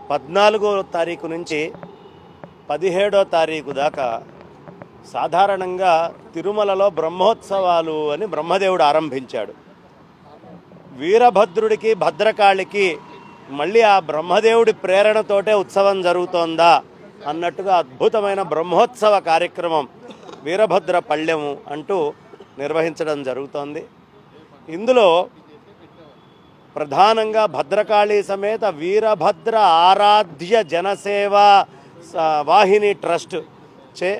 14వ తారీఖు నుంచి 17వ తారీఖు దాకా సాధారణంగా తిరుమలలో బ్రహ్మోత్సవాలు అని బ్రహ్మదేవుడు ఆరంభించాడు. వీరభద్రుడికి భద్రకాళికి మళ్ళీ ఆ బ్రహ్మదేవుడి ప్రేరణతోటే ఉత్సవం జరుగుతోందా అన్నట్టుగా అద్భుతమైన బ్రహ్మోత్సవ కార్యక్రమం వీరభద్ర పళ్ళెము అంటూ నిర్వహించడం జరుగుతోంది. ఇందులో ప్రధానంగా భద్రకాళి సమేత వీరభద్ర ఆరాధ్య జనసేవ వాహిని ట్రస్ట్ చే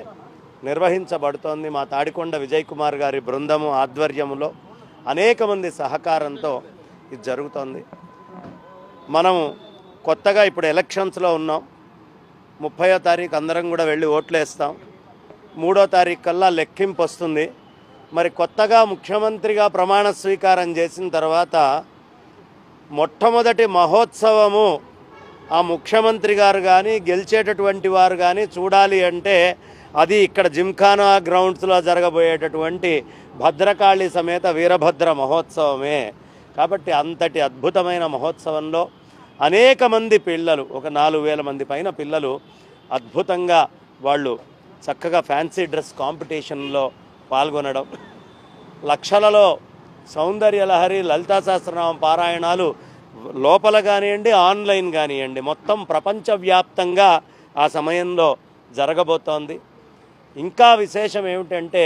నిర్వహించబడుతోంది. మా తాడికొండ విజయ్ కుమార్ గారి బృందము ఆధ్వర్యంలో అనేక మంది సహకారంతో ఇది జరుగుతోంది. మనము కొత్తగా ఇప్పుడు ఎలక్షన్స్లో ఉన్నాం. 30వ తారీఖు అందరం కూడా వెళ్ళి ఓట్లేస్తాం. 3వ తారీఖు కల్లా లెక్కింపు వస్తుంది. మరి కొత్తగా ముఖ్యమంత్రిగా ప్రమాణ స్వీకారం చేసిన తర్వాత మొట్టమొదటి మహోత్సవము ఆ ముఖ్యమంత్రి గారు కానీ గెలిచేటటువంటి వారు కానీ చూడాలి అంటే అది ఇక్కడ జిమ్ఖానా గ్రౌండ్స్లో జరగబోయేటటువంటి భద్రకాళి సమేత వీరభద్ర మహోత్సవమే. కాబట్టి అంతటి అద్భుతమైన మహోత్సవంలో అనేక మంది పిల్లలు, ఒక 4000 మంది పైన పిల్లలు అద్భుతంగా వాళ్ళు చక్కగా ఫ్యాన్సీ డ్రెస్ కాంపిటీషన్లో పాల్గొనడం, లక్షలలో సౌందర్యలహరి లలితా సహస్రనామం పారాయణాలు లోపల కానివ్వండి ఆన్లైన్ కానివ్వండి మొత్తం ప్రపంచవ్యాప్తంగా ఆ సమయంలో జరగబోతోంది. ఇంకా విశేషం ఏమిటంటే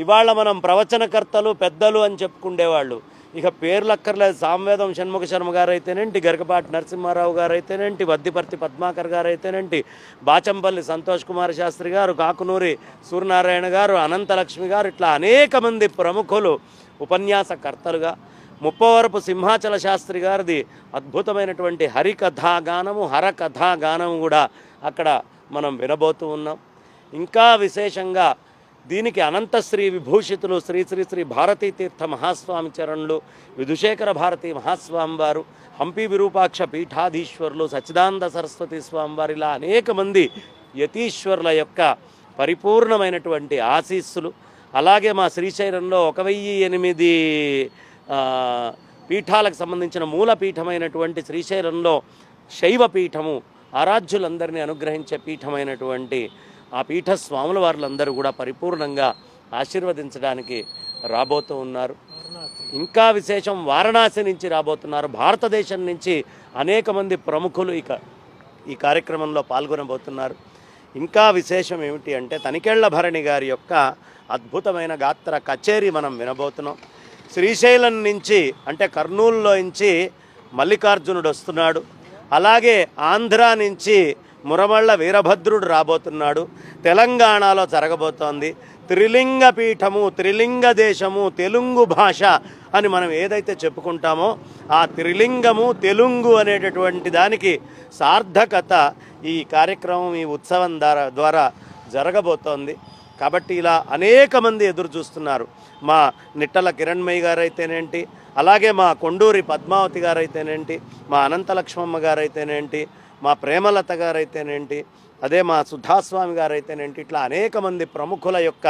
ఇవాళ మనం ప్రవచనకర్తలు పెద్దలు అని చెప్పుకునేవాళ్ళు ఇక పేర్లు అక్కర్లేదు. సామవేదం షణ్ముఖ శర్మ గారు అయితేనేంటి, గరికపాటి నరసింహారావు గారు అయితేనేంటి, వద్దిపర్తి పద్మాకర్ గారు అయితేనేంటి, బాచంపల్లి సంతోష్ కుమార్ శాస్త్రి గారు, కాకునూరి సూర్యనారాయణ గారు, అనంతలక్ష్మి గారు, ఇట్లా అనేక మంది ప్రముఖులు ఉపన్యాసకర్తలుగా, ముప్పవరపు సింహాచల శాస్త్రి గారిది అద్భుతమైనటువంటి హరికథాగానము హరకథాగానము కూడా అక్కడ మనం వినబోతూ ఉన్నాం. ఇంకా విశేషంగా దీనికి అనంతశ్రీ విభూషితులు శ్రీ శ్రీ శ్రీ భారతీ తీర్థ మహాస్వామి చరణులు, విధుశేఖర భారతీ మహాస్వామి వారు, హంపి విరూపాక్ష పీఠాధీశ్వరులు, సచ్చిదానంద సరస్వతి స్వామి వారు, ఇలా అనేక మంది యతీశ్వరుల యొక్క పరిపూర్ణమైనటువంటి ఆశీస్సులు, అలాగే మా శ్రీశైలంలో 1008 పీఠాలకు సంబంధించిన మూలపీఠమైనటువంటి శ్రీశైలంలో శైవ పీఠము ఆరాధ్యులందరినీ అనుగ్రహించే పీఠమైనటువంటి ఆ పీఠ స్వాముల వారులందరూ కూడా పరిపూర్ణంగా ఆశీర్వదించడానికి రాబోతూ ఉన్నారు. ఇంకా విశేషం వారణాసి నుంచి రాబోతున్నారు. భారతదేశం నుంచి అనేక మంది ప్రముఖులు ఈ కార్యక్రమంలో పాల్గొనబోతున్నారు. ఇంకా విశేషం ఏమిటి అంటే తనికెళ్ల భరణి గారి యొక్క అద్భుతమైన గాత్ర కచేరీ మనం వినబోతున్నాం. శ్రీశైలం నుంచి అంటే కర్నూలులో నుంచి మల్లికార్జునుడు వస్తున్నాడు. అలాగే ఆంధ్ర నుంచి మురమళ్ళ వీరభద్రుడు రాబోతున్నాడు. తెలంగాణలో జరగబోతోంది. త్రిలింగ పీఠము, త్రిలింగ దేశము, తెలుగు భాష అని మనం ఏదైతే చెప్పుకుంటామో ఆ త్రిలింగము తెలుగు అనేటటువంటి దానికి సార్థకత ఈ కార్యక్రమం ఈ ఉత్సవం ద్వారా జరగబోతోంది. కాబట్టి ఇలా అనేక మంది ఎదురు చూస్తున్నారు. మా నిట్టల కిరణ్మయ్య గారు అయితేనేంటి, అలాగే మా కొండూరి పద్మావతి గారు అయితేనేంటి, మా అనంతలక్ష్మమ్మ గారు అయితేనేంటి, మా ప్రేమలత గారు అయితేనేంటి, అదే మా సుధాస్వామి గారు అయితేనేంటి, ఇట్లా అనేక మంది ప్రముఖుల యొక్క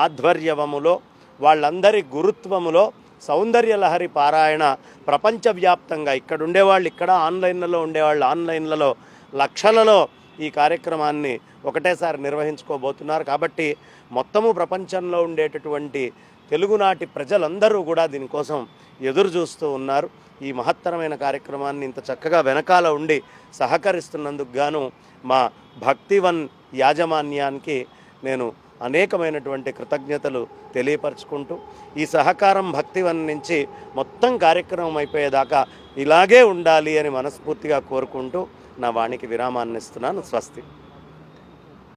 ఆధ్వర్యములో వాళ్ళందరి గురుత్వములో సౌందర్యలహరి పారాయణ ప్రపంచవ్యాప్తంగా ఇక్కడ ఉండేవాళ్ళు ఇక్కడ, ఆన్లైన్లలో ఉండేవాళ్ళు ఆన్లైన్లలో లక్షలలో ఈ కార్యక్రమాన్ని ఒకటేసారి నిర్వహించుకోబోతున్నారు. కాబట్టి మొత్తము ప్రపంచంలో ఉండేటటువంటి తెలుగునాటి ప్రజలందరూ కూడా దీనికోసం ఎదురు చూస్తూ ఉన్నారు. ఈ మహత్తరమైన కార్యక్రమాన్ని ఇంత చక్కగా వెనకాల ఉండి సహకరిస్తున్నందుకు గాను మా భక్తివన్ యాజమాన్యానికి నేను అనేకమైనటువంటి కృతజ్ఞతలు తెలియపరచుకుంటూ ఈ సహకారం భక్తివన్ నుంచి మొత్తం కార్యక్రమం అయిపోయేదాకా ఇలాగే ఉండాలి అని మనస్ఫూర్తిగా కోరుకుంటూ నా వాణికి విరామాన్ని ఇస్తున్నాను. స్వస్తి.